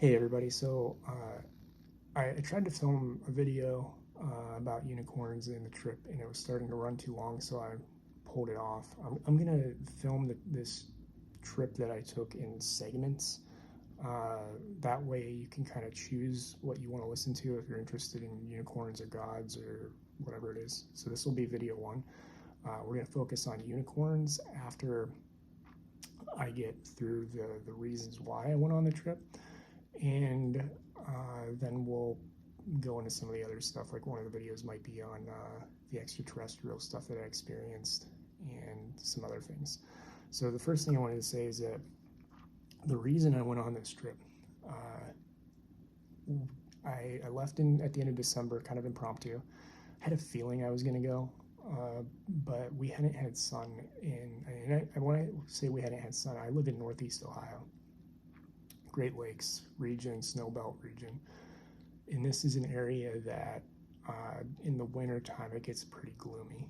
Hey everybody, I tried to film a video about unicorns in the trip and it was starting to run too long, so I pulled it off. I'm gonna film this trip that I took in segments. That way you can kind of choose what you want to listen to if you're interested in unicorns or gods or whatever it is. So this will be video one. We're gonna focus on unicorns after I get through the reasons why I went on the trip, and then we'll go into some of the other stuff. Like one of the videos might be on the extraterrestrial stuff that I experienced and some other things. So the first thing I wanted to say is that the reason I went on this trip, I left at the end of December, kind of impromptu. I had a feeling I was going to go, but we hadn't had sun when I say we hadn't had sun, I live in Northeast Ohio, Great Lakes region, Snowbelt region. And this is an area that in the winter time it gets pretty gloomy.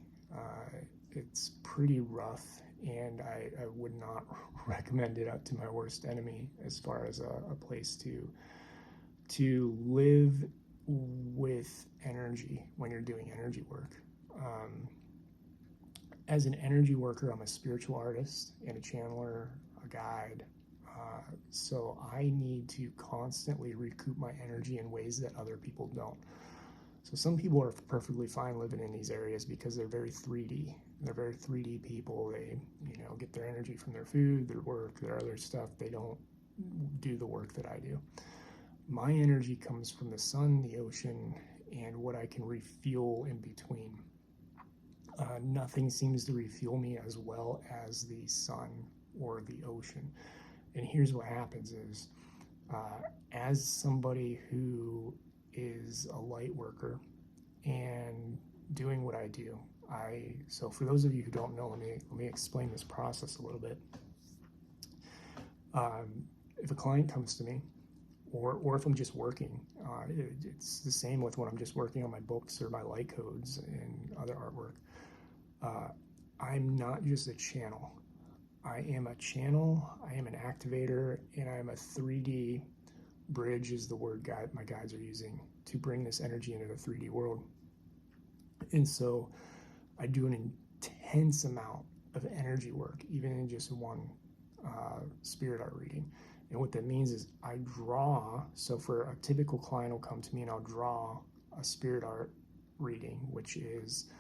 It's pretty rough, and I would not recommend it up to my worst enemy as far as a place to live with energy when you're doing energy work. As an energy worker, I'm a spiritual artist and a channeler, a guide. So I need to constantly recoup my energy in ways that other people don't. So some people are perfectly fine living in these areas because they're very 3D. They're very 3D people. They, get their energy from their food, their work, their other stuff. They don't do the work that I do. My energy comes from the sun, the ocean, and what I can refuel in between. Nothing seems to refuel me as well as the sun or the ocean. And here's what happens is, as somebody who is a light worker and doing what I do, so for those of you who don't know, let me explain this process a little bit. If a client comes to me, or if I'm just working, it's the same with when I'm just working on my books or my light codes and other artwork. I'm not just a channel. I am a channel, I am an activator, and I am a 3D bridge is the word my guides are using to bring this energy into the 3D world. And so I do an intense amount of energy work, even in just one spirit art reading. And what that means is I draw, so for a typical client will come to me and I'll draw a spirit art reading, which is,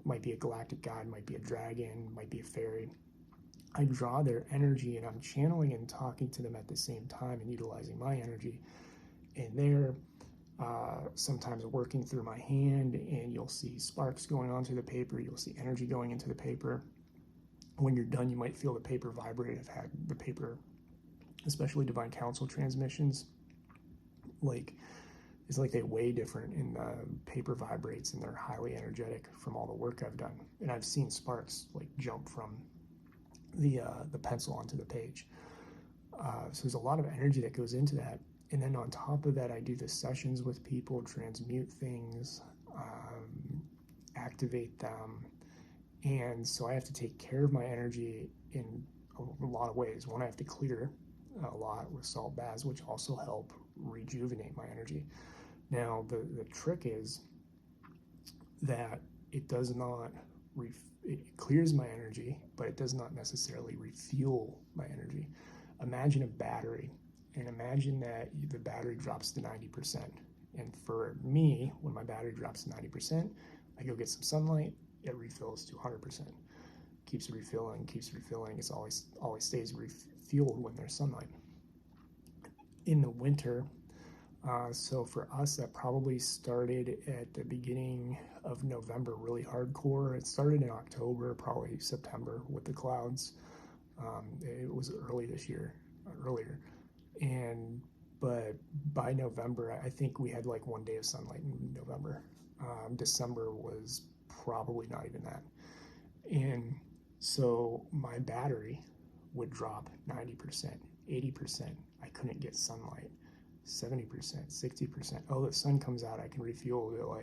might be a galactic god, might be a dragon, might be a fairy. I draw their energy and I'm channeling and talking to them at the same time and utilizing my energy. And they're sometimes working through my hand, and you'll see sparks going onto the paper. You'll see energy going into the paper. When you're done, you might feel the paper vibrate. I've had the paper, especially Divine Council transmissions, it's like they weigh different, and the paper vibrates and they're highly energetic from all the work I've done. And I've seen sparks jump from the pencil onto the page. So there's a lot of energy that goes into that. And then on top of that, I do the sessions with people, transmute things, activate them. And so I have to take care of my energy in a lot of ways. One, I have to clear a lot with salt baths, which also help rejuvenate my energy. Now, the trick is that it does not it clears my energy, but it does not necessarily refuel my energy. Imagine a battery, and imagine that the battery drops to 90%. And for me, when my battery drops to 90%, I go get some sunlight, it refills to 100%. Keeps refilling. It's always stays refueled when there's sunlight. In the winter, so for us, that probably started at the beginning of November, really hardcore. It started in October, probably September with the clouds. It was earlier, but by November, I think we had like 1 day of sunlight in November. December was probably not even that. And so my battery would drop 90%, 80%. I couldn't get sunlight. 70%, 60%. Oh, the sun comes out, I can refuel to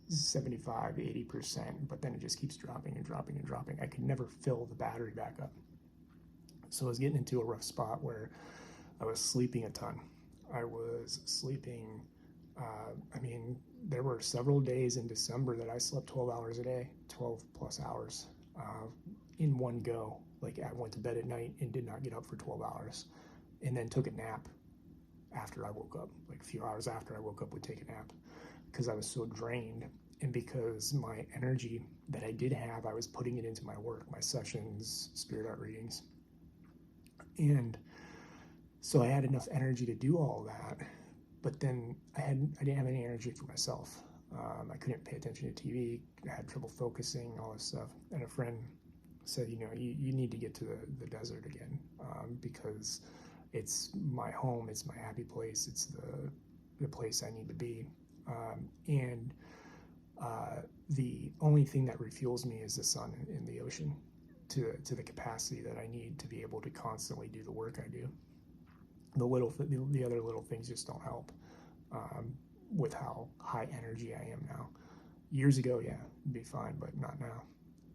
75, 80%, but then it just keeps dropping and dropping and dropping. I could never fill the battery back up. So I was getting into a rough spot where I was sleeping a ton. I was sleeping, I mean, there were several days in December that I slept 12 hours a day, 12 plus hours in one go. Like I went to bed at night and did not get up for 12 hours and then took a nap after I woke up. Like a few hours after I woke up, would take a nap because I was so drained, and because my energy that I did have, I was putting it into my work, my sessions, spirit art readings. And so I had enough energy to do all that, but then I didn't have any energy for myself. I couldn't pay attention to TV. I had trouble focusing, all this stuff. And a friend said, you need to get to the desert again, because it's my home, it's my happy place, it's the place I need to be. And the only thing that refuels me is the sun and the ocean to the capacity that I need to be able to constantly do the work I do. The other little things just don't help with how high energy I am now. Years ago, yeah, it'd be fine, but not now.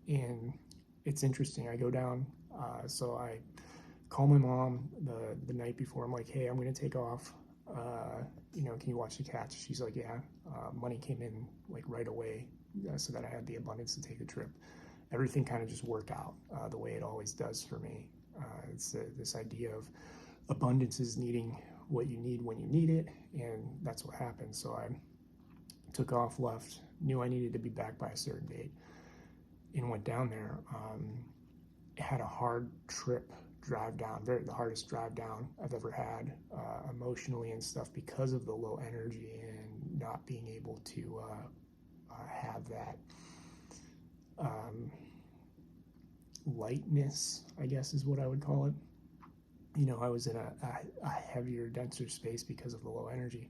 And it's interesting. I go down, so I call my mom the night before. I'm like, hey, I'm going to take off. Can you watch the cats? She's like, yeah. Money came in like right away, so that I had the abundance to take the trip. Everything kind of just worked out the way it always does for me. It's this idea of abundance is needing what you need when you need it, and that's what happened. So I took off, left, knew I needed to be back by a certain date, and went down there. Had a hard trip, drive down, the hardest drive down I've ever had, emotionally and stuff, because of the low energy and not being able to have that lightness, I guess is what I would call it. I was in a heavier, denser space because of the low energy.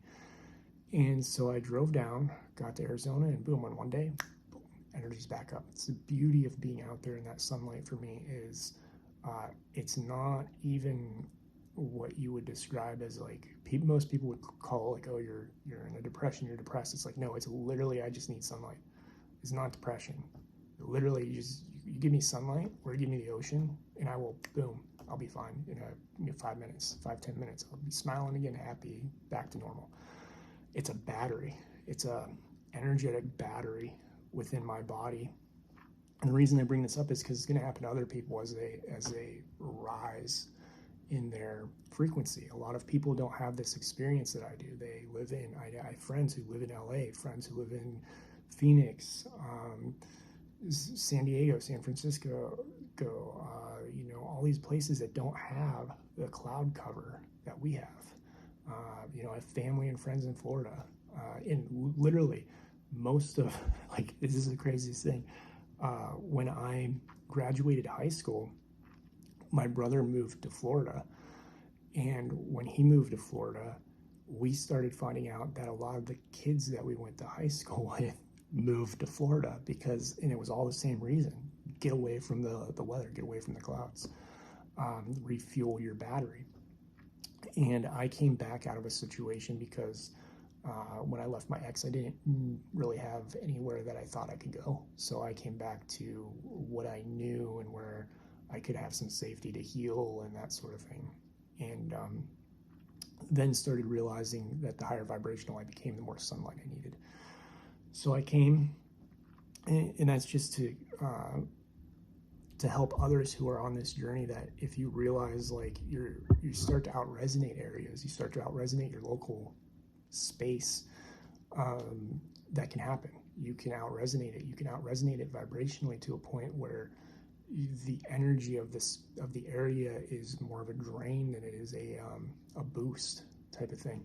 And so I drove down, got to Arizona, and boom, on one day, boom, energy's back up. It's the beauty of being out there in that sunlight for me is it's not even what you would describe as like, most people would call like, oh, you're in a depression, you're depressed. It's like, no, it's literally, I just need sunlight. It's not depression. Literally, you give me sunlight or you give me the ocean, and I will, boom, I'll be fine in 5 minutes, 5-10 minutes. I'll be smiling again, happy, back to normal. It's a battery. It's a energetic battery within my body. And the reason I bring this up is because it's going to happen to other people as they rise in their frequency. A lot of people don't have this experience that I do. They live in, I have friends who live in LA, friends who live in Phoenix, San Diego, San Francisco, all these places that don't have the cloud cover that we have. I have family and friends in Florida. And literally, most of, like, this is the craziest thing. When I graduated high school, my brother moved to Florida. And when he moved to Florida, we started finding out that a lot of the kids that we went to high school with moved to Florida and it was all the same reason. Get away from the weather, get away from the clouds, refuel your battery. And I came back out of a situation because when I left my ex, I didn't really have anywhere that I thought I could go. So I came back to what I knew and where I could have some safety to heal and that sort of thing. And then started realizing that the higher vibrational I became, the more sunlight I needed. So I came, and that's just to help others who are on this journey, that if you realize like you start to out-resonate areas, you start to out-resonate your local space, that can happen. You can out-resonate it. You can out-resonate it vibrationally to a point where the energy of the area is more of a drain than it is a boost type of thing.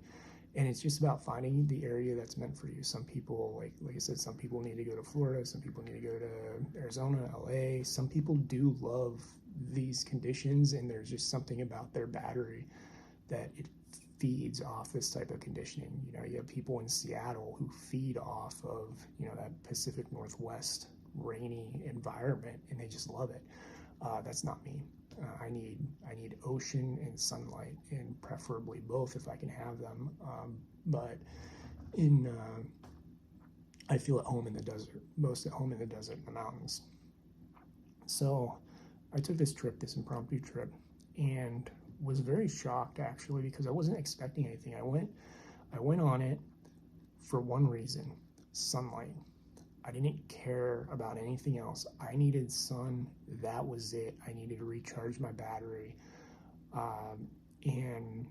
And it's just about finding the area that's meant for you. Some people, like I said, some people need to go to Florida. Some people need to go to Arizona, LA. Some people do love these conditions, and there's just something about their battery that it feeds off this type of conditioning. You have people in Seattle who feed off of, that Pacific Northwest rainy environment, and they just love it. That's not me. I need ocean and sunlight, and preferably both if I can have them. But I feel at home in the desert, most at home in the desert, in the mountains. So I took this impromptu trip, and was very shocked actually because I wasn't expecting anything. I went on it for one reason: sunlight. I didn't care about anything else. I needed sun. That was it. I needed to recharge my battery and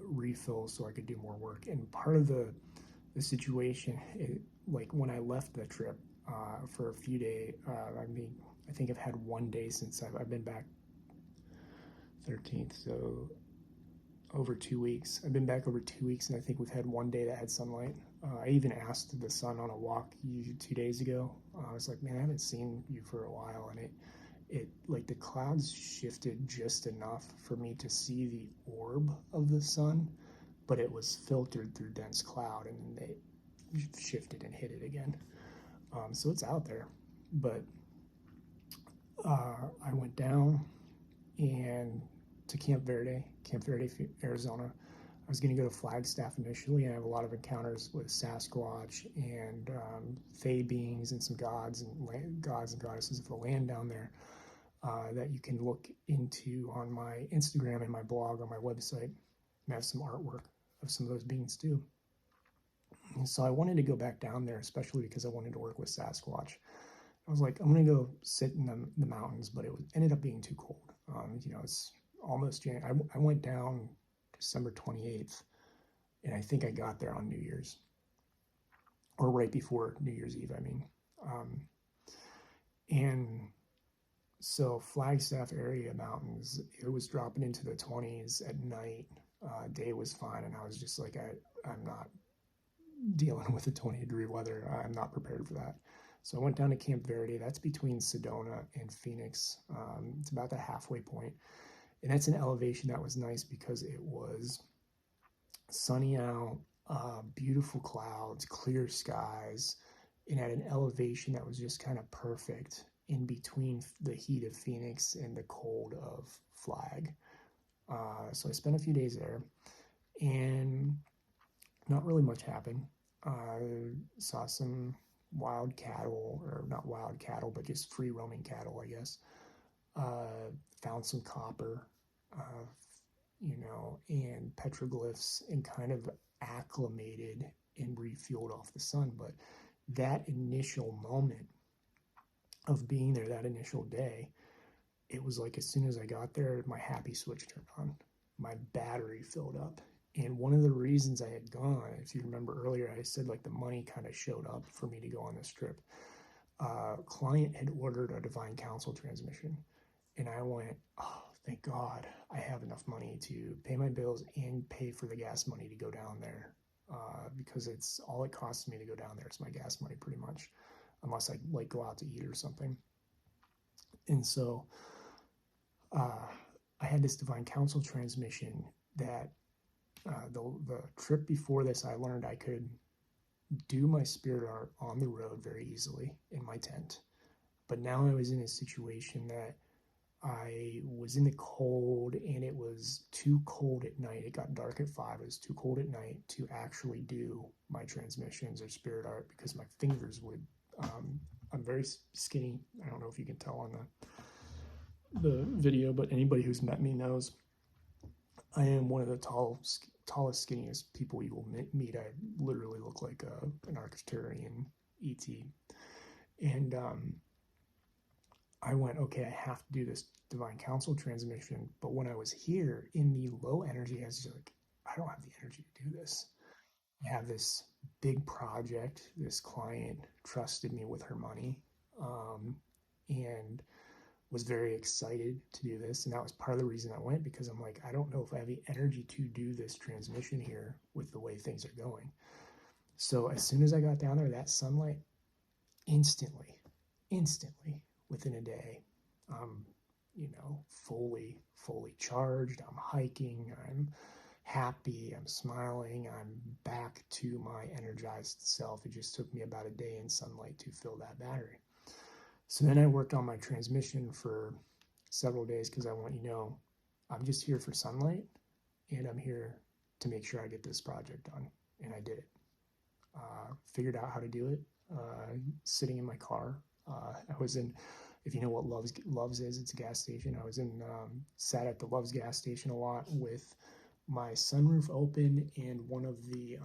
refill so I could do more work. And part of the situation, like when I left the trip for a few days, I think I've had one day since I've been back 13th, so over 2 weeks. I've been back over 2 weeks, and I think we've had one day that had sunlight. I even asked the sun on a walk 2 days ago. I was like, man, I haven't seen you for a while, and it like the clouds shifted just enough for me to see the orb of the sun, but it was filtered through dense cloud, and then they shifted and hit it again. So it's out there, but I went down and to Camp Verde, Arizona. I was going to go to Flagstaff initially, and I have a lot of encounters with Sasquatch and fae beings and some gods and goddesses of the land down there that you can look into on my Instagram and my blog on my website. I have some artwork of some of those beings too. And so I wanted to go back down there, especially because I wanted to work with Sasquatch. I was like, I'm going to go sit in the mountains, but ended up being too cold. It's almost January. I went down December 28th, and I think I got there on New Year's, or right before New Year's Eve, I mean. And so Flagstaff area mountains, it was dropping into the 20s at night. Day was fine, and I was just like, I'm not dealing with the 20-degree weather. I'm not prepared for that. So I went down to Camp Verde. That's between Sedona and Phoenix. It's about the halfway point. And that's an elevation that was nice because it was sunny out, beautiful clouds, clear skies, and at an elevation that was just kind of perfect in between the heat of Phoenix and the cold of Flag. So I spent a few days there, and not really much happened. Saw some wild cattle, or not wild cattle, but just free roaming cattle, I guess. Found some copper, and petroglyphs, and kind of acclimated and refueled off the sun. But that initial moment of being there, that initial day, it was like as soon as I got there, my happy switch turned on. My battery filled up. And one of the reasons I had gone, if you remember earlier, I said like the money kind of showed up for me to go on this trip. Client had ordered a divine counsel transmission, and I went, oh, thank God I have enough money to pay my bills and pay for the gas money to go down there, because it's all it costs me to go down there. It's my gas money pretty much, unless I like go out to eat or something. And so I had this divine counsel transmission that the trip before this, I learned I could do my spirit art on the road very easily in my tent. But now I was in a situation that I was in the cold, and it was too cold at night. It got dark at 5. It was too cold at night to actually do my transmissions or spirit art because my fingers would, I'm very skinny. I don't know if you can tell on the video, but anybody who's met me knows I am one of the tallest, skinniest people you will meet. I literally look like an Arcturian ET. And I went, okay, I have to do this divine counsel transmission. But when I was here in the low energy, I was like, I don't have the energy to do this. I have this big project. This client trusted me with her money, and was very excited to do this. And that was part of the reason I went, because I'm like, I don't know if I have the energy to do this transmission here with the way things are going. So as soon as I got down there, that sunlight, instantly, within a day, fully charged. I'm hiking. I'm happy. I'm smiling. I'm back to my energized self. It just took me about a day in sunlight to fill that battery. So then I worked on my transmission for several days because I want I'm just here for sunlight, and I'm here to make sure I get this project done. And I did it. Figured out how to do it sitting in my car. I was in If you know what Love's is, it's a gas station. I was sat at the Love's gas station a lot with my sunroof open and one of the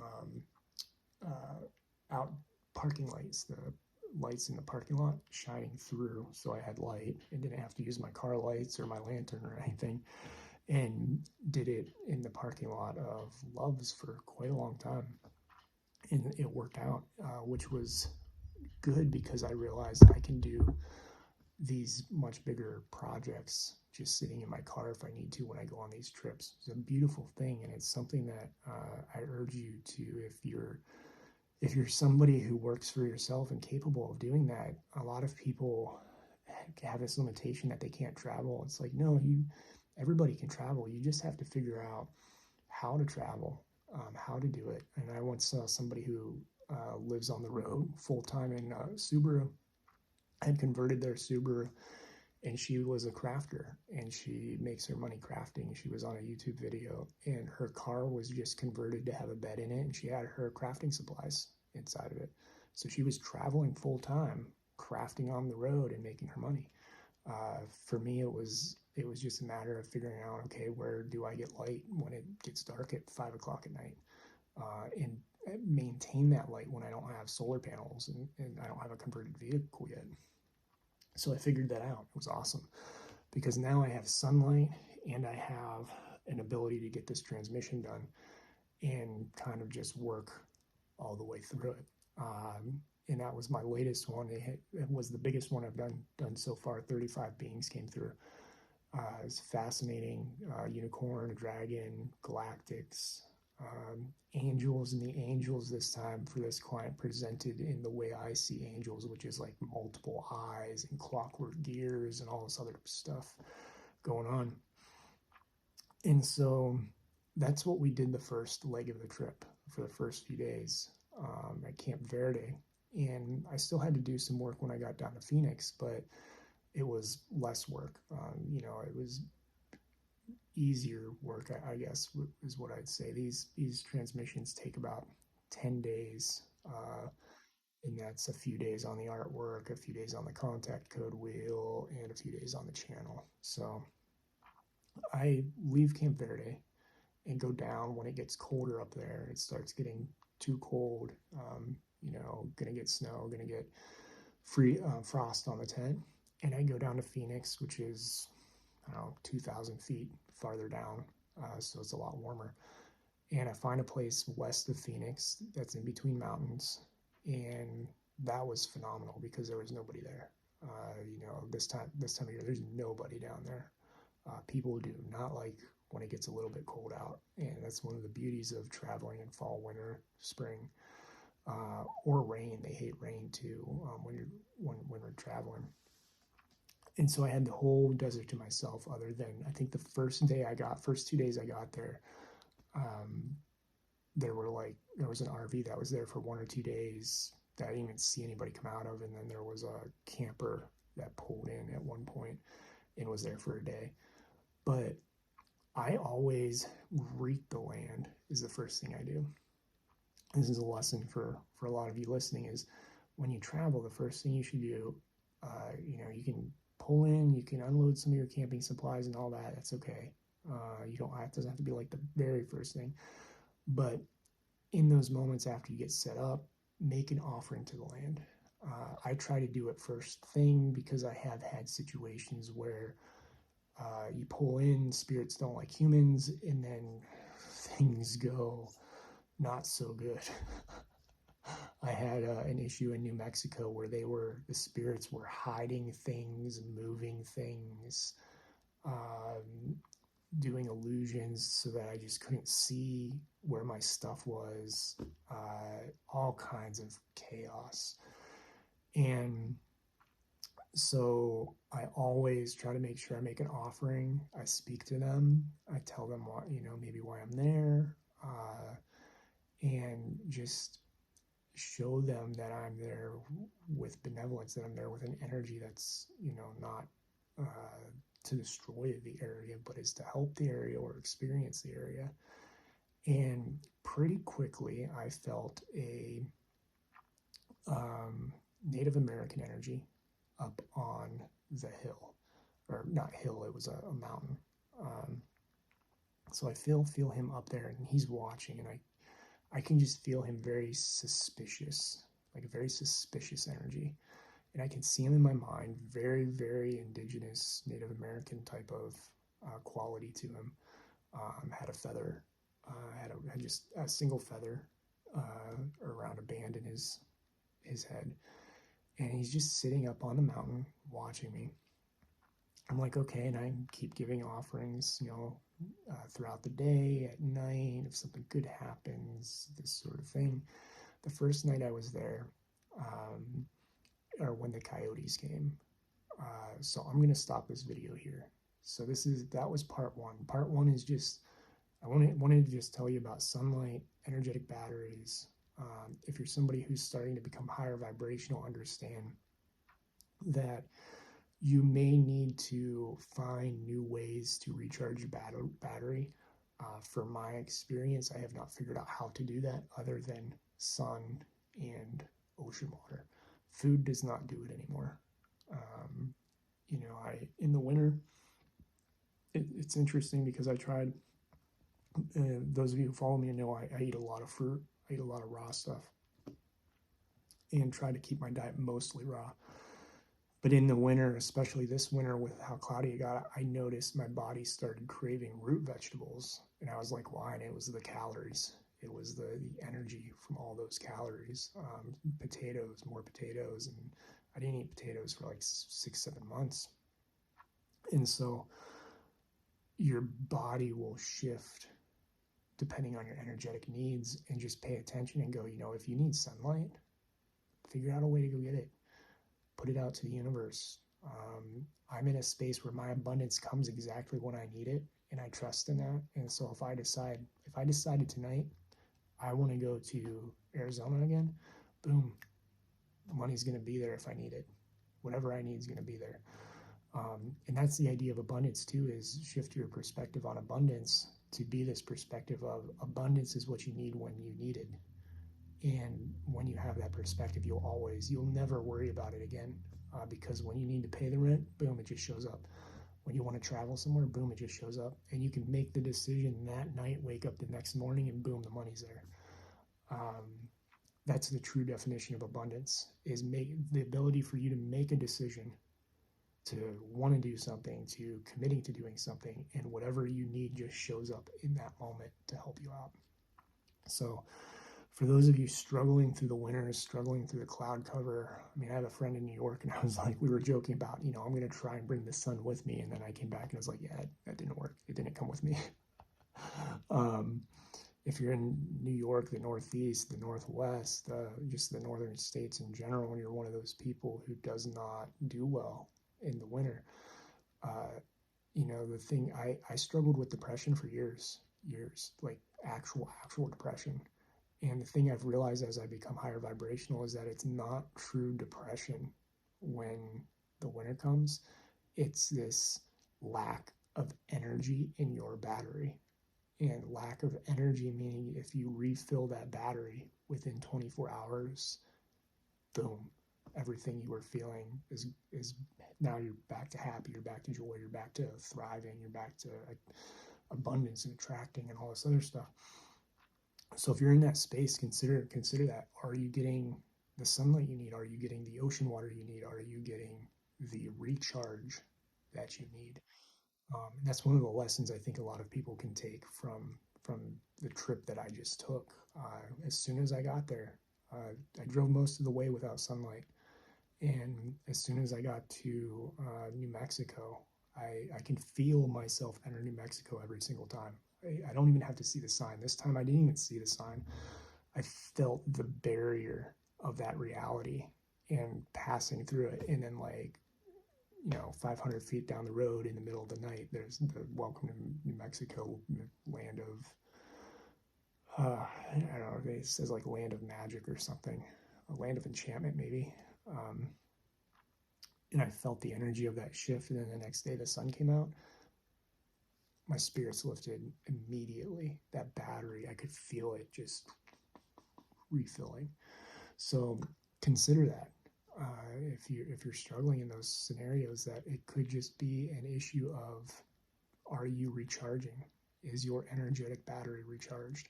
out parking lights, the lights in the parking lot shining through, so I had light and didn't have to use my car lights or my lantern or anything. And did it in the parking lot of Love's for quite a long time, and it worked out, which was good because I realized I can do these much bigger projects just sitting in my car if I need to when I go on these trips. It's a beautiful thing, and it's something that I urge you to, if you're somebody who works for yourself and capable of doing that. A lot of people have this limitation that they can't travel. It's like, no, everybody can travel. You just have to figure out how to travel, how to do it. And I once saw somebody who lives on the road full time in Subaru, had converted their Subaru, and she was a crafter and she makes her money crafting. She was on a YouTube video and her car was just converted to have a bed in it, and she had her crafting supplies inside of it. So she was traveling full time, crafting on the road and making her money. For me, it was just a matter of figuring out, okay, where do I get light when it gets dark at 5 o'clock at night, and maintain that light when I don't have solar panels and I don't have a converted vehicle yet. So I figured that out. It was awesome because now I have sunlight and I have an ability to get this transmission done and kind of just work all the way through it. And that was my latest one. It was the biggest one I've done so far. 35 beings came through. It's fascinating. Unicorn, a dragon, galactics, angels, and the angels this time for this client presented in the way I see angels, which is like multiple eyes and clockwork gears and all this other stuff going on. And so that's what we did the first leg of the trip for the first few days at Camp Verde. And I still had to do some work when I got down to Phoenix, but it was less work. It was easier work, I guess, is what I'd say. These transmissions take about 10 days, and that's a few days on the artwork, a few days on the contact code wheel, and a few days on the channel. So I leave Camp Verde and go down when it gets colder up there. It starts getting too cold, gonna get snow, gonna get frost on the tent. And I go down to Phoenix, which is, 2,000 feet farther down, so it's a lot warmer. And I find a place west of Phoenix that's in between mountains, and that was phenomenal because there was nobody there. This time of year, there's nobody down there. People do not like when it gets a little bit cold out, and that's one of the beauties of traveling in fall, winter, spring, or rain. They hate rain too when we're traveling. And so I had the whole desert to myself, other than I think the first 2 days I got there, there was an RV that was there for 1 or 2 days that I didn't even see anybody come out of. And then there was a camper that pulled in at one point and was there for a day. But I always greet the land is the first thing I do. This is a lesson for a lot of you listening, is when you travel, the first thing you should do, you can pull in, you can unload some of your camping supplies and all that. That's okay. It doesn't have to be like the very first thing. But in those moments after you get set up, make an offering to the land. I try to do it first thing because I have had situations where you pull in, spirits don't like humans, and then things go not so good. I had an issue in New Mexico where the spirits were hiding things, moving things, doing illusions so that I just couldn't see where my stuff was, all kinds of chaos. And so I always try to make sure I make an offering. I speak to them. I tell them maybe why I'm there, and just show them that I'm there with benevolence, that I'm there with an energy that's, not to destroy the area, but is to help the area or experience the area. And pretty quickly, I felt a Native American energy up on the hill, or not hill, it was a mountain. So I feel him up there, and he's watching, and I can just feel him very suspicious, like a very suspicious energy. And I can see him in my mind, very, very indigenous Native American type of quality to him. Had a feather, had just a single feather around a band in his head, and he's just sitting up on the mountain watching me. I'm like, okay, and I keep giving offerings, throughout the day, at night, if something good happens, this sort of thing. The first night I was there, or when the coyotes came. So I'm gonna stop this video here. So that was part one. Part one is just I wanted to just tell you about sunlight, energetic batteries. If you're somebody who's starting to become higher vibrational, understand that you may need to find new ways to recharge your battery. From my experience, I have not figured out how to do that other than sun and ocean water. Food does not do it anymore. In the winter, it's interesting because I tried. Those of you who follow me know I eat a lot of fruit. I eat a lot of raw stuff, and try to keep my diet mostly raw. But in the winter, especially this winter with how cloudy it got, I noticed my body started craving root vegetables. And I was like, why? And it was the calories. It was the energy from all those calories. Potatoes, more potatoes. And I didn't eat potatoes for like 6-7 months. And so your body will shift depending on your energetic needs, and just pay attention and go, if you need sunlight, figure out a way to go get it. Put it out to the universe. I'm in a space where my abundance comes exactly when I need it, and I trust in that. And so if I decided tonight I want to go to Arizona again, boom, the money's going to be there if I need it. Whatever I need is going to be there. And that's the idea of abundance too, is shift your perspective on abundance to be this perspective of abundance is what you need when you need it. And when you have that perspective, you'll never worry about it again, because when you need to pay the rent, boom, it just shows up. When you want to travel somewhere, boom, it just shows up. And you can make the decision that night, wake up the next morning, and boom, the money's there. That's the true definition of abundance, is the ability for you to make a decision to want to do something, to committing to doing something, and whatever you need just shows up in that moment to help you out. So for those of you struggling through the winter, struggling through the cloud cover, I have a friend in New York, and I was like, we were joking about, I'm going to try and bring the sun with me. And then I came back and I was like, yeah, that didn't work. It didn't come with me. If you're in New York, the Northeast, the Northwest, just the northern states in general, and you're one of those people who does not do well in the winter, the thing, I struggled with depression for years, like actual depression. And the thing I've realized as I become higher vibrational is that it's not true depression when the winter comes. It's this lack of energy in your battery. And lack of energy meaning if you refill that battery within 24 hours, boom, everything you were feeling is now you're back to happy, you're back to joy, you're back to thriving, you're back to abundance and attracting and all this other stuff. So if you're in that space, consider that. Are you getting the sunlight you need? Are you getting the ocean water you need? Are you getting the recharge that you need? And that's one of the lessons I think a lot of people can take from the trip that I just took. As soon as I got there, I drove most of the way without sunlight. And as soon as I got to New Mexico, I can feel myself enter New Mexico every single time. I don't even have to see the sign. This time I didn't even see the sign. I felt the barrier of that reality and passing through it. And then 500 feet down the road in the middle of the night, there's the welcome to New Mexico, land of, I don't know, it says like land of magic or something, a land of enchantment maybe. And I felt the energy of that shift. And then the next day the sun came out. My spirits lifted immediately. That battery, I could feel it just refilling. So consider that. if you're struggling in those scenarios, that it could just be an issue of, are you recharging? Is your energetic battery recharged?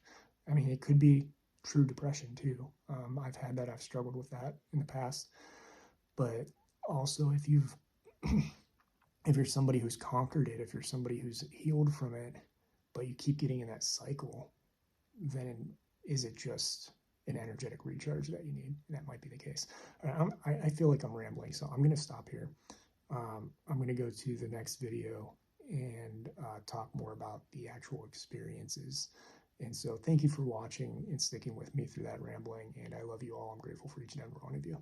I mean, it could be true depression too. I've had that. I've struggled with that in the past. But also, if you've if you're somebody who's conquered it, if you're somebody who's healed from it, but you keep getting in that cycle, then is it just an energetic recharge that you need? And that might be the case. I feel like I'm rambling, so I'm going to stop here. I'm going to go to the next video and talk more about the actual experiences. And so thank you for watching and sticking with me through that rambling. And I love you all. I'm grateful for each and every one of you.